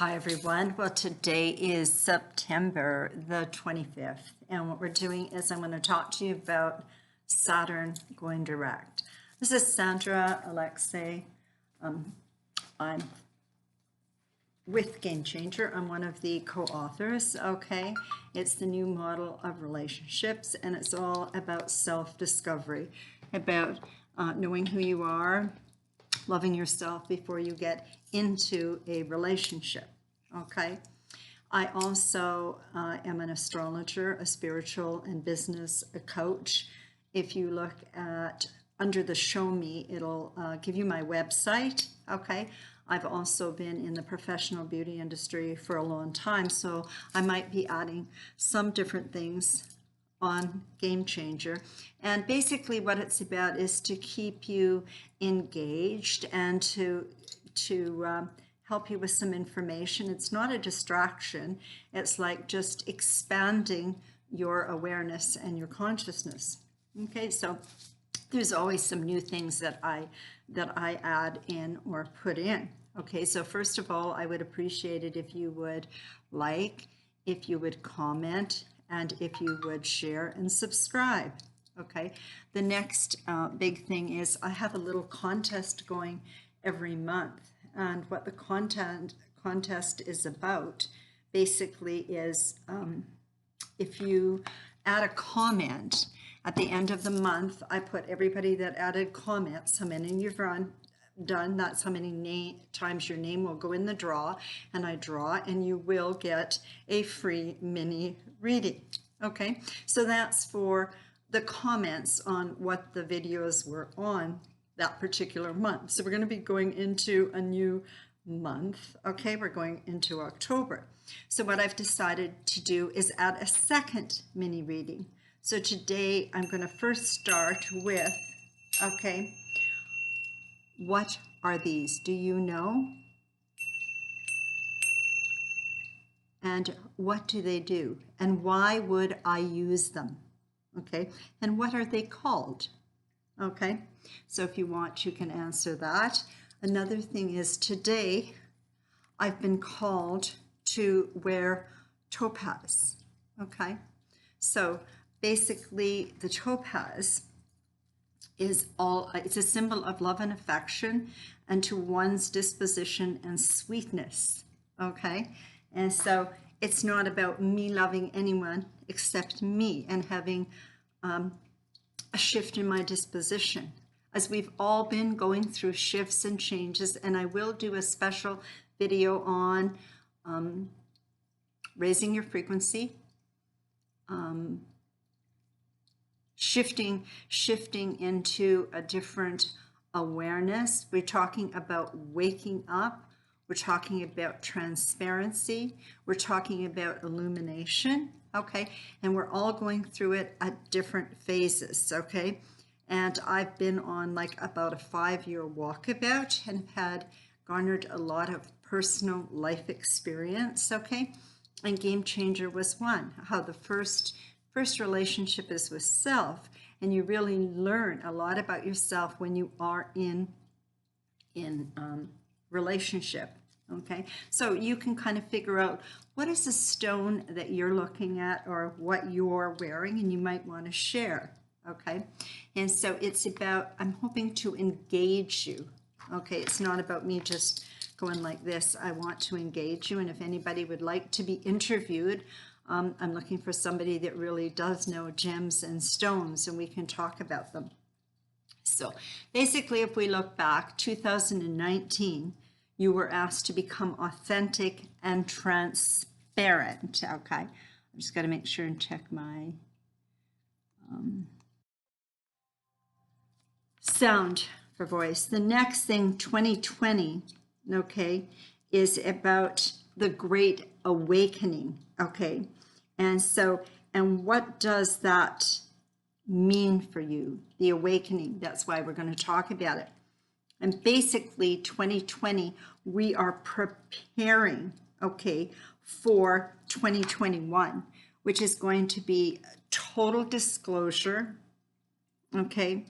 Hi everyone. Well, today is September the 25th, and what we're doing is I'm going to talk to you about Saturn going direct. This is Sandra Alexei. I'm with Game Changer. I'm one of the co-authors, okay? It's the new model of relationships, and it's all about self-discovery, about knowing who you are, loving yourself before you get into a relationship, okay? I also am an astrologer, a spiritual and business coach. If you look at under the Show Me, it'll give you my website, okay? I've also been in the professional beauty industry for a long time, so I might be adding some different things on Game Changer. And basically what it's about is to keep you engaged and to help you with some information. It's not a distraction. It's like just expanding your awareness and your consciousness. Okay, so there's always some new things that I add in or put in. Okay, so first of all, I would appreciate it if you would like, if you would comment, and if you would share and subscribe. Okay, the next big thing is I have a little contest going every month, and what the contest is about basically is if you add a comment at the end of the month, I put everybody that added comments, how many you've done, that's how many times your name will go in the draw, and I draw, and you will get a free mini reading. Okay, so that's for the comments on what the videos were on that particular month. So we're going to be going into a new month. Okay, we're going into October. So what I've decided to do is add a second mini reading. So today I'm going to first start with, okay, what are these? Do you know? And what do they do? And why would I use them? Okay, and what are they called? Okay, so if you want, you can answer that. Another thing is today I've been called to wear topaz. Okay, so basically the topaz is it's a symbol of love and affection and to one's disposition and sweetness. Okay, and so it's not about me loving anyone except me and having a shift in my disposition, as we've all been going through shifts and changes. And I will do a special video on raising your frequency, shifting into a different awareness. We're talking about waking up. We're talking about transparency. We're talking about illumination, okay? And we're all going through it at different phases, okay? And I've been on like about a 5-year walkabout and had garnered a lot of personal life experience, okay? And Game Changer was one. How the first relationship is with self, and you really learn a lot about yourself when you are in relationship. Okay, so you can kind of figure out what is the stone that you're looking at or what you're wearing, and you might want to share. Okay, and so it's about, I'm hoping to engage you. Okay, it's not about me just going like this. I want to engage you, and if anybody would like to be interviewed, I'm looking for somebody that really does know gems and stones, and we can talk about them. So basically, if we look back, 2019, you were asked to become authentic and transparent. Okay, I'm just got to make sure and check my sound for voice. The next thing, 2020, okay, is about the Great Awakening. Okay, and so, and what does that mean for you? The awakening. That's why we're going to talk about it. And basically 2020, we are preparing, okay, for 2021, which is going to be total disclosure, okay,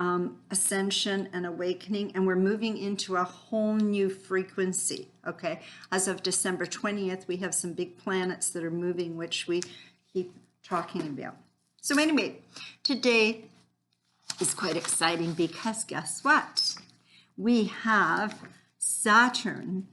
ascension and awakening, and we're moving into a whole new frequency. Okay, as of December 20th, we have some big planets that are moving, which we keep talking about. So anyway, today is quite exciting because guess what? We have Saturn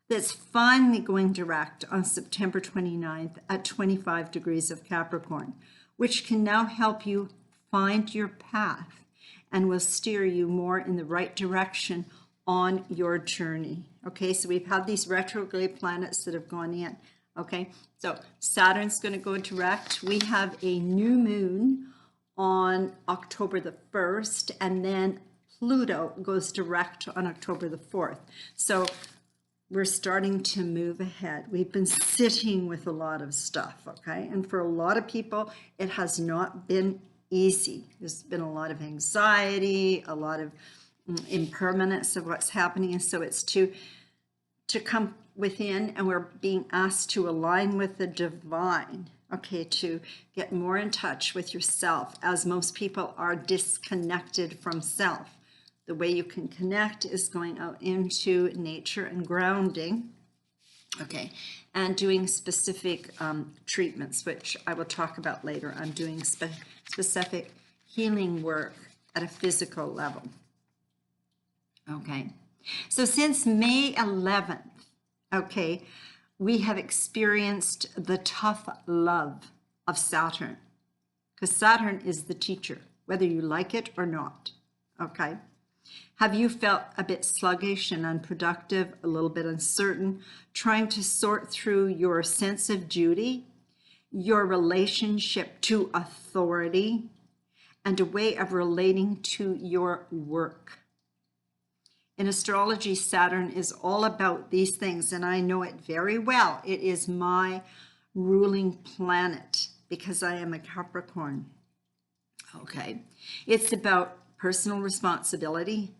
that's finally going direct on September 29th at 25 degrees of Capricorn, which can now help you find your path and will steer you more in the right direction on your journey. Okay, so we've had these retrograde planets that have gone in. Okay, so Saturn's going to go direct. We have a new moon on October the 1st, and then Pluto goes direct on October the 4th. So we're starting to move ahead. We've been sitting with a lot of stuff, okay? And for a lot of people, it has not been easy. There's been a lot of anxiety, a lot of impermanence of what's happening. And so it's to come within, and we're being asked to align with the divine, okay, to get more in touch with yourself, as most people are disconnected from self. The way you can connect is going out into nature and grounding, okay, and doing specific treatments, which I will talk about later. I'm doing specific healing work at a physical level. Okay, so since May 11th, okay, we have experienced the tough love of Saturn, because Saturn is the teacher, whether you like it or not, okay? Have you felt a bit sluggish and unproductive, a little bit uncertain, trying to sort through your sense of duty, your relationship to authority, and a way of relating to your work? In astrology, Saturn is all about these things, and I know it very well. It is my ruling planet because I am a Capricorn. Okay, it's about personal responsibility,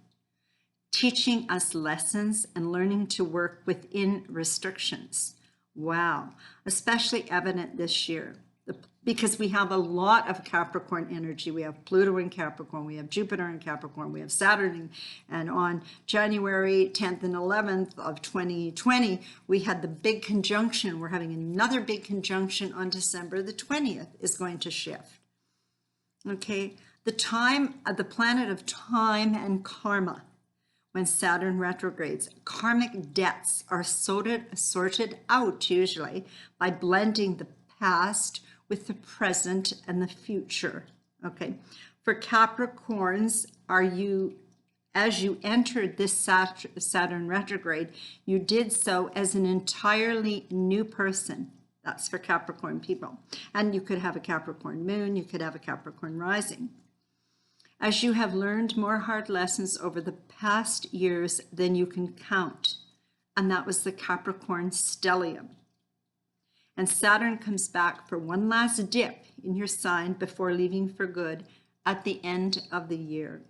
teaching us lessons, and learning to work within restrictions. Wow, especially evident this year because we have a lot of Capricorn energy. We have Pluto in Capricorn, we have Jupiter in Capricorn, we have Saturn, and on January 10th and 11th of 2020, we had the big conjunction. We're having another big conjunction on December the 20th is going to shift. Okay, the planet of time and karma. When Saturn retrogrades, karmic debts are sorted out usually by blending the past with the present and the future. Okay, for Capricorns, as you entered this Saturn retrograde, you did so as an entirely new person. That's for Capricorn people. And you could have a Capricorn moon, you could have a Capricorn rising. As you have learned more hard lessons over the past years than you can count. And that was the Capricorn stellium. And Saturn comes back for one last dip in your sign before leaving for good at the end of the year.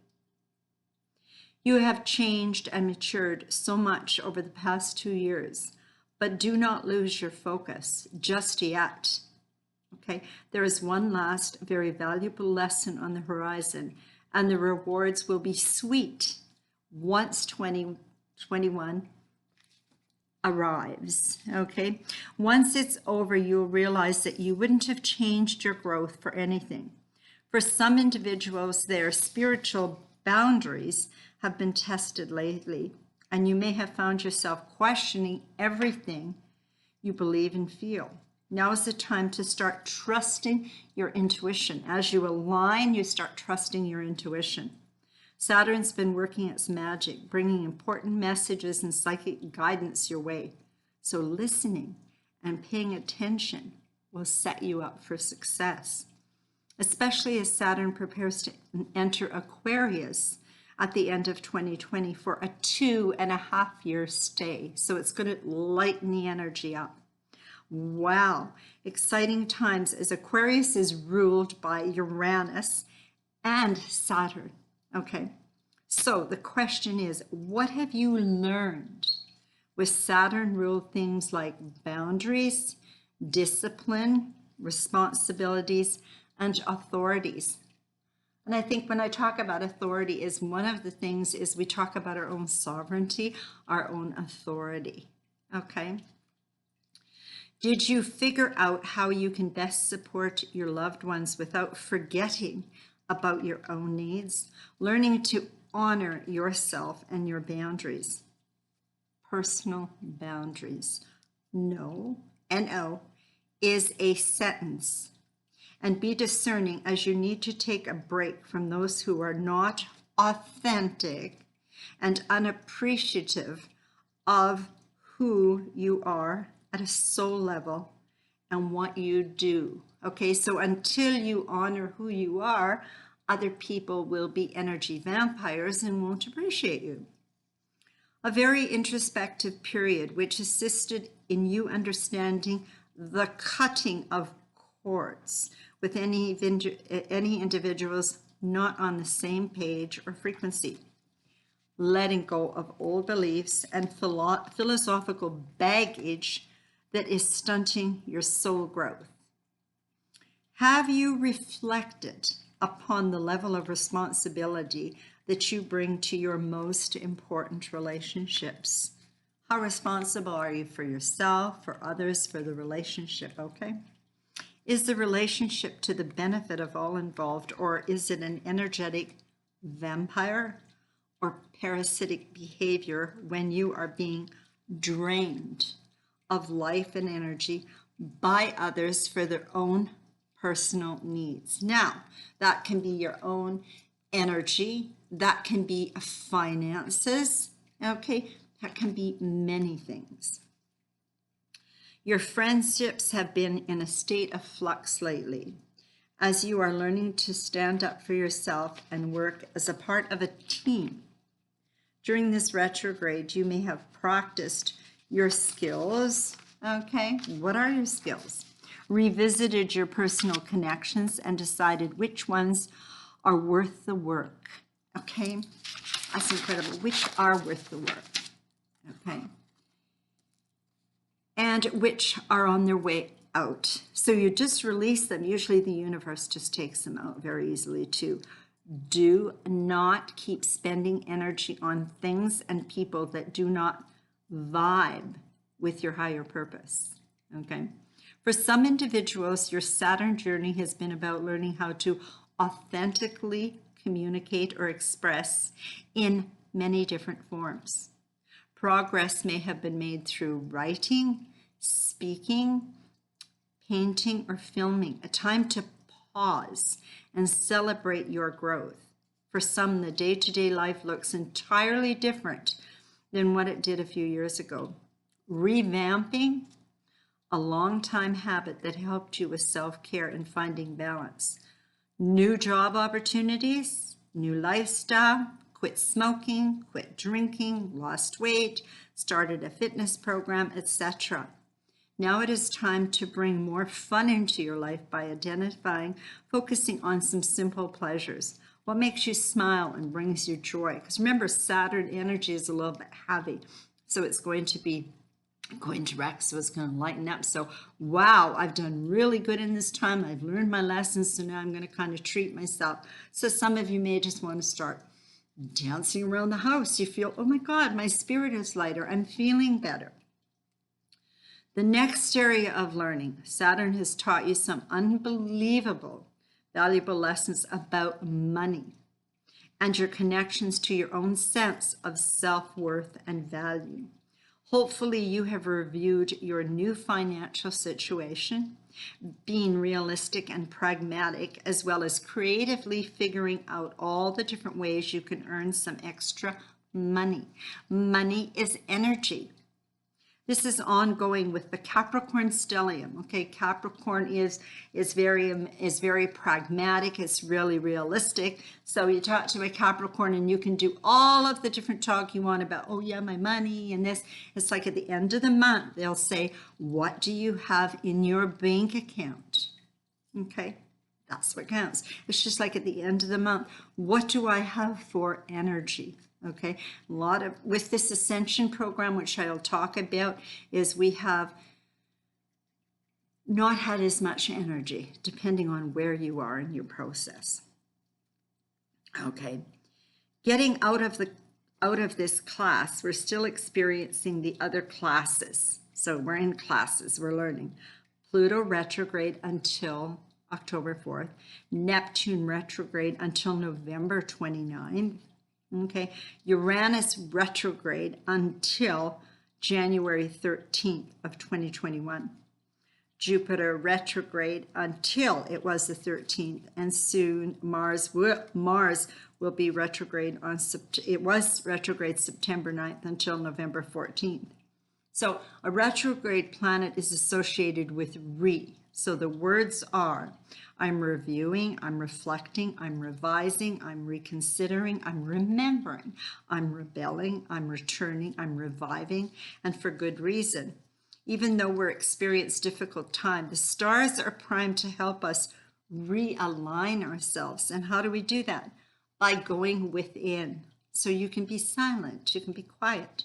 You have changed and matured so much over the past 2 years, but do not lose your focus just yet. Okay, there is one last very valuable lesson on the horizon, and the rewards will be sweet once 2021 arrives. Okay, once it's over, you'll realize that you wouldn't have changed your growth for anything. For some individuals, their spiritual boundaries have been tested lately, and you may have found yourself questioning everything you believe and feel. Now is the time to start trusting your intuition. As you align, you start trusting your intuition. Saturn's been working its magic, bringing important messages and psychic guidance your way. So listening and paying attention will set you up for success, especially as Saturn prepares to enter Aquarius at the end of 2020 for a 2.5-year stay. So it's going to lighten the energy up. Wow, exciting times as Aquarius is ruled by Uranus and Saturn. Okay, so the question is, what have you learned with Saturn ruled things like boundaries, discipline, responsibilities, and authorities? And I think when I talk about authority, is one of the things is we talk about our own sovereignty, our own authority. Okay. Did you figure out how you can best support your loved ones without forgetting about your own needs? Learning to honor yourself and your boundaries. Personal boundaries. No, N-O, is a sentence. And be discerning as you need to take a break from those who are not authentic and unappreciative of who you are at a soul level and what you do. Okay, so until you honor who you are, other people will be energy vampires and won't appreciate you. A very introspective period which assisted in you understanding the cutting of cords with any individuals not on the same page or frequency. Letting go of old beliefs and philosophical baggage that is stunting your soul growth. Have you reflected upon the level of responsibility that you bring to your most important relationships? How responsible are you for yourself, for others, for the relationship, okay? Is the relationship to the benefit of all involved, or is it an energetic vampire or parasitic behavior when you are being drained of life and energy by others for their own personal needs? Now, that can be your own energy, that can be finances, okay? That can be many things. Your friendships have been in a state of flux lately as you are learning to stand up for yourself and work as a part of a team. During this retrograde, you may have practiced your skills. Okay, what are your skills? Revisited your personal connections and decided which ones are worth the work. Okay, that's incredible. Which are worth the work. Okay. And which are on their way out. So you just release them. Usually the universe just takes them out very easily too. Do not keep spending energy on things and people that do not vibe with your higher purpose, okay? For some individuals, your Saturn journey has been about learning how to authentically communicate or express in many different forms. Progress may have been made through writing, speaking, painting, or filming. A time to pause and celebrate your growth. For some, the day-to-day life looks entirely different than what it did a few years ago. Revamping a long-time habit that helped you with self-care and finding balance. New job opportunities, new lifestyle, quit smoking, quit drinking, lost weight, started a fitness program, etc. Now it is time to bring more fun into your life by identifying, focusing on some simple pleasures. What makes you smile and brings you joy? Because remember, Saturn energy is a little bit heavy, so it's going to be going direct, so it's going to lighten up. So, wow, I've done really good in this time. I've learned my lessons, so now I'm going to kind of treat myself. So some of you may just want to start dancing around the house. You feel, oh my God, my spirit is lighter. I'm feeling better. The next area of learning, Saturn has taught you some unbelievable, valuable lessons about money and your connections to your own sense of self-worth and value. Hopefully you have reviewed your new financial situation, being realistic and pragmatic, as well as creatively figuring out all the different ways you can earn some extra money. Money is energy. This is ongoing with the Capricorn stellium. Okay, Capricorn is very pragmatic. It's really realistic. So you talk to a Capricorn and you can do all of the different talk you want about, oh yeah, my money and this. It's like at the end of the month, they'll say, what do you have in your bank account? Okay, that's what counts. It's just like at the end of the month, what do I have for energy? Okay, a lot of, with this ascension program, which I'll talk about, is we have not had as much energy, depending on where you are in your process. Okay. Getting out of this class, we're still experiencing the other classes. So we're in classes, we're learning. Pluto retrograde until October 4th, Neptune retrograde until November 29th. Okay, Uranus retrograde until January 13th of 2021. Jupiter retrograde until it was the 13th, and soon Mars will be retrograde on it was retrograde September 9th until November 14th. So a retrograde planet is associated with So the words are, I'm reviewing, I'm reflecting, I'm revising, I'm reconsidering, I'm remembering, I'm rebelling, I'm returning, I'm reviving, and for good reason. Even though we're experiencing difficult time, the stars are primed to help us realign ourselves. And how do we do that? By going within. So you can be silent, you can be quiet,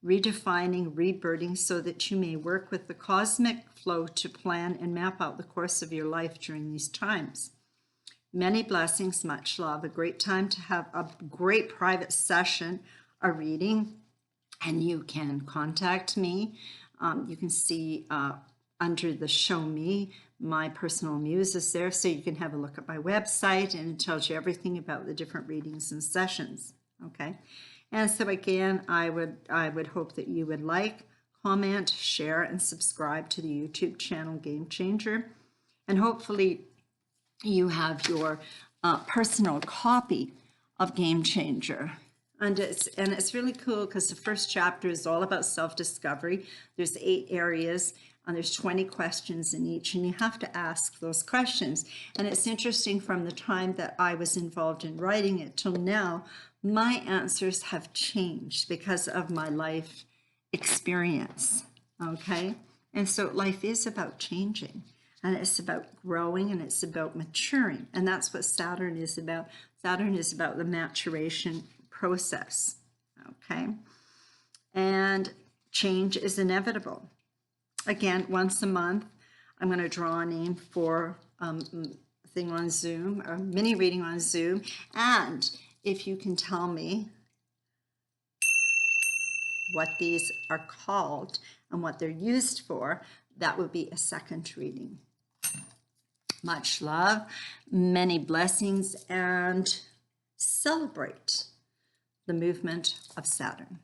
redefining, rebirthing so that you may work with the cosmic flow to plan and map out the course of your life during these times. Many blessings, much love, a great time to have a great private session, a reading, and you can contact me. You can see under the Show Me, my personal muse is there, so you can have a look at my website, and it tells you everything about the different readings and sessions. Okay, and so again, I would hope that you would like, comment, share, and subscribe to the YouTube channel Game Changer, and hopefully you have your personal copy of Game Changer. And it's really cool because the first chapter is all about self-discovery. There's 8 areas and there's 20 questions in each, and you have to ask those questions. And it's interesting, from the time that I was involved in writing it till now, my answers have changed because of my life experience, okay? And so life is about changing, and it's about growing, and it's about maturing. And that's what Saturn is about. Saturn is about the maturation process, okay? And change is inevitable. Again, once a month, I'm going to draw a name for a thing on Zoom, or a mini reading on Zoom. And if you can tell me what these are called and what they're used for, that would be a second reading. Much love, many blessings, and celebrate the movement of Saturn.